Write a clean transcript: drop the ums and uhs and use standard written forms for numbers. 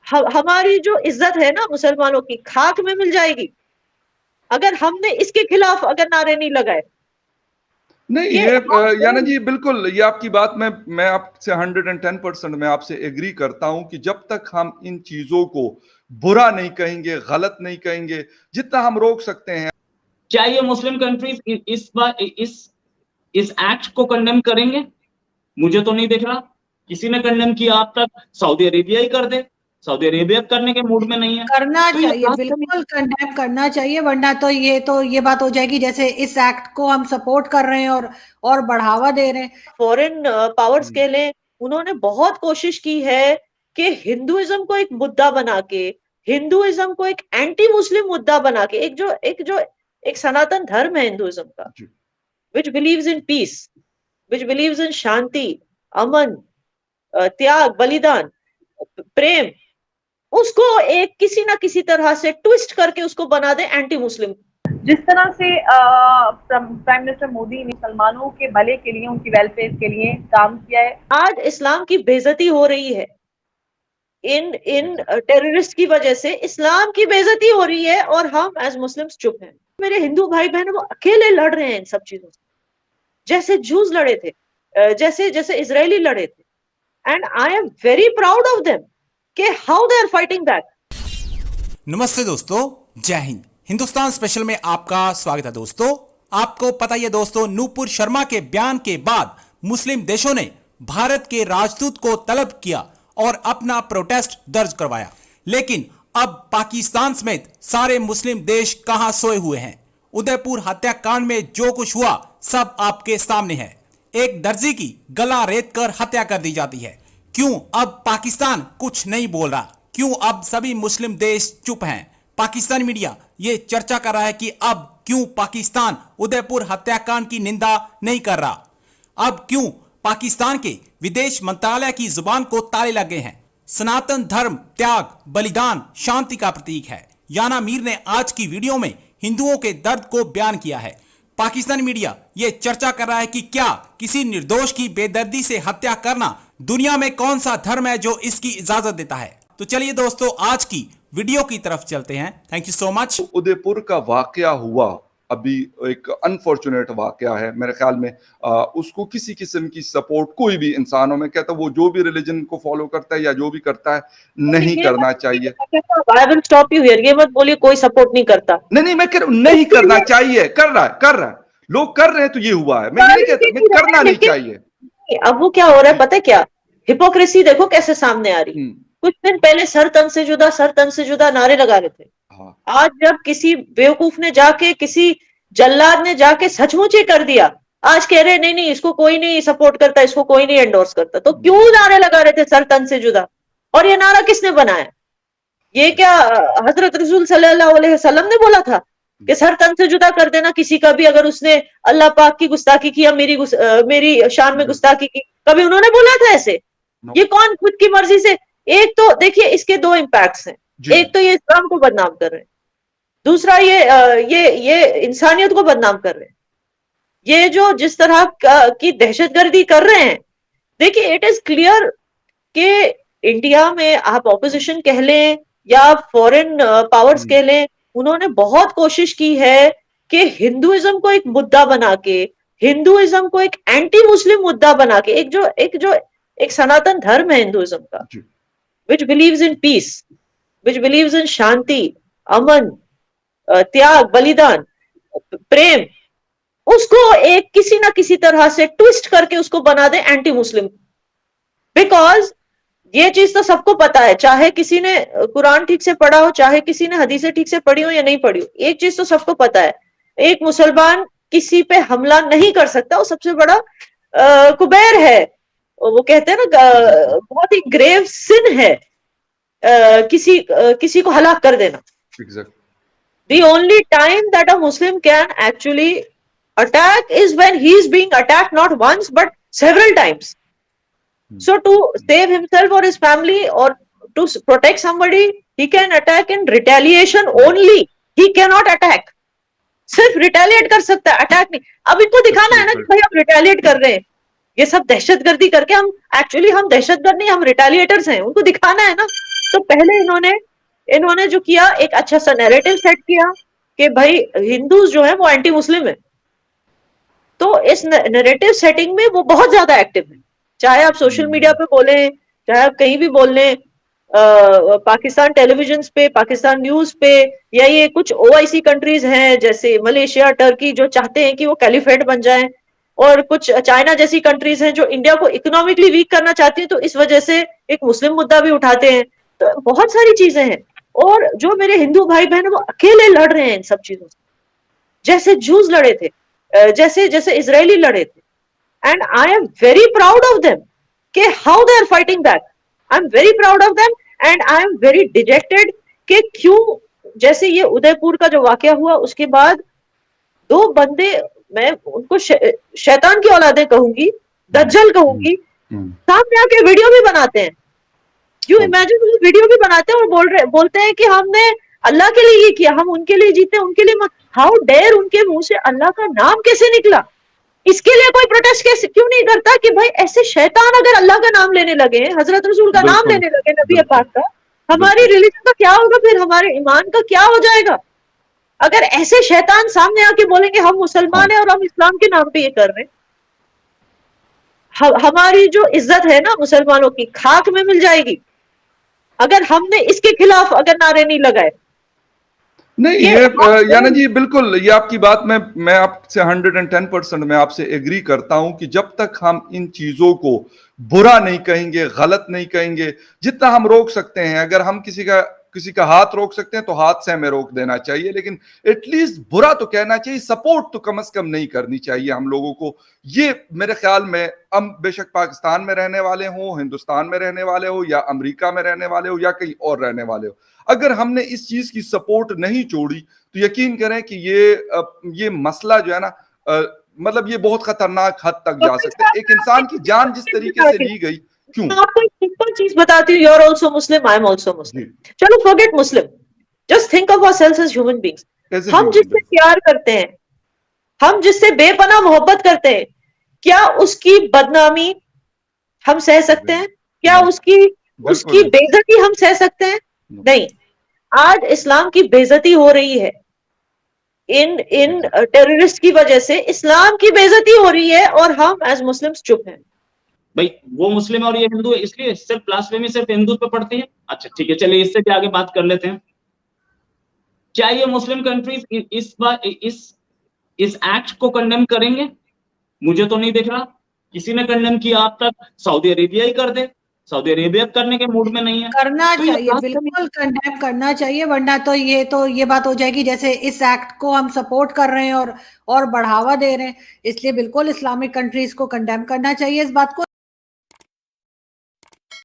हमारी जो इज्जत है ना मुसलमानों की, खाक में मिल जाएगी अगर हमने इसके खिलाफ अगर नारे नहीं लगाए। नहीं, ये याना जी बिल्कुल, ये आपकी बात में मैं आपसे 110% मैं आपसे एग्री करता हूं कि जब तक हम इन चीजों को बुरा नहीं कहेंगे, गलत नहीं कहेंगे, जितना हम रोक सकते हैं। क्या ये मुस्लिम कंट्रीज इस बार इस एक्ट को कंडेम करेंगे? मुझे तो नहीं दिख रहा किसी ने कंडेम किया अब तक। सऊदी अरेबिया ही कर दे, सऊदी अरेबिया करने के मूड में नहीं है। करना तो चाहिए, बिल्कुल कंडेम करना चाहिए, वरना तो ये बात हो जाएगी जैसे इस एक्ट को हम सपोर्ट कर रहे हैं और बढ़ावा दे रहे हैं। फॉरेन पावर्स के लिए उन्होंने बहुत कोशिश की है कि हिंदुइज्म को एक मुद्दा बना के, हिंदुइज्म को एक एंटी मुस्लिम मुद्दा बना के, एक सनातन धर्म है हिंदुइज्म का, which believes in peace, which believes in shanti, aman, tyag, balidan, प्रेम, उसको एक किसी ना किसी तरह से ट्विस्ट करके उसको बना दे एंटी मुस्लिम। जिस तरह से प्राइम मिनिस्टर मोदी ने मुसलमानों के भले के लिए, उनकी वेलफेयर के लिए काम किया है, आज इस्लाम की बेइज्जती हो रही है इन टेररिस्ट की वजह से, इस्लाम की बेइज्जती हो रही है और हम एज मुस्लिम्स चुप हैं। मेरे हिंदू भाई बहन वो अकेले लड़ रहे हैं इन सब चीजों से, जैसे जूस लड़े थे, जैसे इजरायली लड़े थे, and I am very proud of them कि how they are fighting back. नमस्ते दोस्तों, जय हिंद। हिंदुस्तान स्पेशल में आपका स्वागत है दोस्तों। आपको पता ही है दोस्तों, नूपुर शर्मा के बयान के बाद मुस्लिम देशों ने भारत के राजदूत को तलब किया और अपना प्रोटेस्ट दर्ज करवाया। लेकिन अब पाकिस्तान समेत सारे मुस्लिम देश कहां सोए हुए हैं। उदयपुर हत्याकांड में जो कुछ हुआ सब आपके सामने है। एक दर्जी की गला रेत कर हत्या कर दी जाती है। क्यों अब पाकिस्तान कुछ नहीं बोल रहा? क्यों अब सभी मुस्लिम देश चुप हैं? पाकिस्तानी मीडिया ये चर्चा कर रहा है कि अब क्यों पाकिस्तान उदयपुर हत्याकांड की निंदा नहीं कर रहा? अब क्यों पाकिस्तान के विदेश मंत्रालय की जुबान को ताले लगे हैं? सनातन धर्म त्याग, बलिदान, शांति का प्रतीक है। याना मीर ने आज की वीडियो में हिंदुओं के दर्द को बयान किया है। पाकिस्तानी मीडिया ये चर्चा कर रहा है कि क्या किसी निर्दोष की बेदर्दी से हत्या करना दुनिया में कौन सा धर्म है जो इसकी इजाजत देता है? तो चलिए दोस्तों, आज की वीडियो की तरफ चलते हैं। Thank you so much. Udaipur का वाकया हुआ अभी एक अनफॉर्चुनेट वाकया है मेरे ख्याल में। उसको किसी किस्म की सपोर्ट कोई भी इंसानों में कहता, वो जो भी रिलीजन को फॉलो करता है या जो भी करता है, नहीं करना चाहिए। I will stop you here। ये मत बोलिए कोई सपोर्ट नहीं करता। नहीं, मैं कह रहा हूं नहीं करना चाहिए। कर रहा है, लोग कर रहे हैं तो ये हुआ है। मैं ये नहीं कहता मैं करना नहीं चाहिए। अब वो क्या हो रहा है पता है क्या? हिपोक्रेसी देखो कैसे सामने आ रही। कुछ दिन पहले सर तन से जुदा नारे लगा रहे थे। आज जब किसी बेवकूफ ने जाके, किसी जल्लाद ने जाके सचमुच ही कर दिया, आज कह रहे नहीं इसको कोई नहीं सपोर्ट करता, इसको कोई नहीं एंडोर्स करता। तो क्यों नारे लगा रहे थे सर तन से जुदा? और ये नारा किसने बनाया? ये क्या हजरत रसूल सल्लल्लाहु अलैहि वसल्लम ने बोला था कि सर तन से जुदा कर देना किसी का भी अगर उसने अल्लाह पाक की गुस्ताखी की या मेरी शान में गुस्ताखी की? कभी उन्होंने बोला था ऐसे? ये कौन खुद की मर्जी से? एक तो देखिए इसके दो इम्पैक्ट्स हैं। एक तो ये इस्लाम को बदनाम कर रहे हैं, दूसरा ये इंसानियत को बदनाम कर रहे हैं। ये जो जिस तरह की दहशतगर्दी कर रहे हैं, देखिए इट इज क्लियर कि इंडिया में आप ऑपोजिशन कह लें या फॉरेन पावर्स कह लें, उन्होंने बहुत कोशिश की है कि हिंदुइज्म को एक मुद्दा बना के, हिंदुइज्म को एक एंटी मुस्लिम मुद्दा बना के, एक सनातन धर्म है हिंदुइज्म का, which believes in peace, which believes in shanti, aman, tyag, balidan, प्रेम, उसको एक किसी ना किसी तरह से ट्विस्ट करके उसको बना दे एंटी मुस्लिम। बिकॉज ये चीज तो सबको पता है, चाहे किसी ने कुरान ठीक से पढ़ा हो, चाहे किसी ने हदीसें ठीक से पढ़ी हो या नहीं पढ़ी हो, एक चीज तो सबको पता है, एक मुसलमान किसी पे हमला नहीं कर सकता। वो सबसे बड़ा कुबैर है, वो कहते हैं ना बहुत ही ग्रेव सिन है किसी को हलाक कर देना। The only time that a Muslim can actually attack is when he is being attacked not once but several times. So to save himself or his family or to protect somebody, he can attack in retaliation only. He cannot attack. सिर्फ retaliate कर सकता है, attack नहीं। अब इनको दिखाना है ना कि भाई हम रिटेलिएट कर रहे हैं, ये सब दहशतगर्दी करके हम दहशतगर्द नहीं, हम रिटेलिएटर्स हैं। उनको दिखाना है ना तो पहले इन्होंने जो किया, एक अच्छा सा नैरेटिव सेट किया कि भाई हिंदूज जो है वो एंटी मुस्लिम है। तो इस नैरेटिव सेटिंग में वो बहुत ज्यादा एक्टिव है, चाहे आप सोशल मीडिया पे बोलें, चाहे आप कहीं भी बोल लें, पाकिस्तान टेलीविजन पे, पाकिस्तान न्यूज पे, या ये कुछ ओआईसी कंट्रीज हैं जैसे मलेशिया, टर्की, जो चाहते हैं कि वो कैलिफेट बन जाएं, और कुछ चाइना जैसी कंट्रीज हैं जो इंडिया को इकोनॉमिकली वीक करना चाहती हैं, तो इस वजह से एक मुस्लिम मुद्दा भी उठाते हैं। तो बहुत सारी चीजें हैं, और जो मेरे हिंदू भाई बहन वो अकेले लड़ रहे हैं इन सब चीजों से, जैसे जूस लड़े थे, जैसे जैसे इजरायली लड़े थे। And I am very proud of them कि how they are fighting back. I am very proud of them and I am very dejected कि क्यों, जैसे ये उदयपुर का जो वाकया हुआ उसके बाद 2 बंदे, मैं उनको शैतान की औलादे कहूंगी, दज्जल कहूंगी, सामने आके वीडियो भी बनाते हैं। यू इमेजिन, वीडियो भी बनाते हैं और बोलते हैं कि हमने अल्लाह के लिए ये किया, हम उनके लिए जीते, उनके लिए मत। हाउ डेयर, उनके मुंह से अल्लाह का नाम कैसे निकला? इसके लिए कोई प्रोटेस्ट कैसे क्यों नहीं करता कि भाई ऐसे शैतान अगर अल्लाह का नाम लेने लगे, हजरत रसूल का नाम लेने लगे, नबी पाक का, हमारी रिलीजन का क्या होगा? फिर हमारे ईमान का क्या हो जाएगा? अगर ऐसे शैतान सामने आके बोलेंगे हम मुसलमान हैं और हम इस्लाम के नाम पे ये कर रहे हैं, हमारी जो इज्जत है ना मुसलमानों की, खाक में मिल जाएगी अगर हमने इसके खिलाफ अगर नारे नहीं लगाए। नहीं, ये याना जी बिल्कुल, ये आपकी बात में मैं आपसे 110% मैं आपसे एग्री करता हूं कि जब तक हम इन चीजों को बुरा नहीं कहेंगे, गलत नहीं कहेंगे, जितना हम रोक सकते हैं, अगर हम किसी का हाथ रोक सकते हैं तो हाथ से हमें रोक देना चाहिए, लेकिन एटलीस्ट बुरा तो कहना चाहिए, सपोर्ट तो कम से कम नहीं करनी चाहिए हम लोगों को। ये मेरे ख्याल में हम बेशक पाकिस्तान में रहने वाले हो, हिंदुस्तान में रहने वाले हो, या अमेरिका में रहने वाले हो, या कहीं और रहने वाले हो, अगर हमने इस चीज की सपोर्ट नहीं छोड़ी तो यकीन करें कि ये मसला जो है ना, मतलब ये बहुत खतरनाक हद तक जा सकता है। एक इंसान की जान जिस तरीके से ली गई, क्यों? मैं आपको एक सिंपल चीज बताती हूँ, you are also Muslim, I am also Muslim. चलो forget Muslim, just think of ourselves as human beings. हम जिससे प्यार करते हैं, हम जिससे बेपनाह मोहब्बत करते हैं, क्या उसकी बदनामी हम सह सकते हैं? क्या उसकी बेइज्जती हम सह सकते हैं? नहीं। आज इस्लाम की बेइज्जती हो रही है, इन टेररिस्ट की वजह से इस्लाम की बेइज्जती हो रही है, और हम एज मुस्लिम्स चुप हैं। भाई वो मुस्लिम है और ये हिंदू है, इसलिए सिर्फ ब्लास्फेमी सिर्फ हिंदू पे पड़ती है। अच्छा ठीक है, चलिए इससे भी आगे बात कर लेते हैं। क्या ये मुस्लिम कंट्रीज इस बार इस एक्ट को कंडेम करेंगे? मुझे तो नहीं दिख रहा किसी ने कंडेम किया अब तक। सऊदी अरेबिया ही कर दे, सऊदी अरेबिया करने के मूड में नहीं है। करना चाहिए, बिल्कुल कंडेम करना चाहिए, वरना तो ये बात हो जाएगी जैसे इस एक्ट को हम सपोर्ट कर रहे हैं और बढ़ावा दे रहे हैं। इसलिए बिल्कुल इस्लामिक कंट्रीज को कंडेम करना चाहिए इस बात को।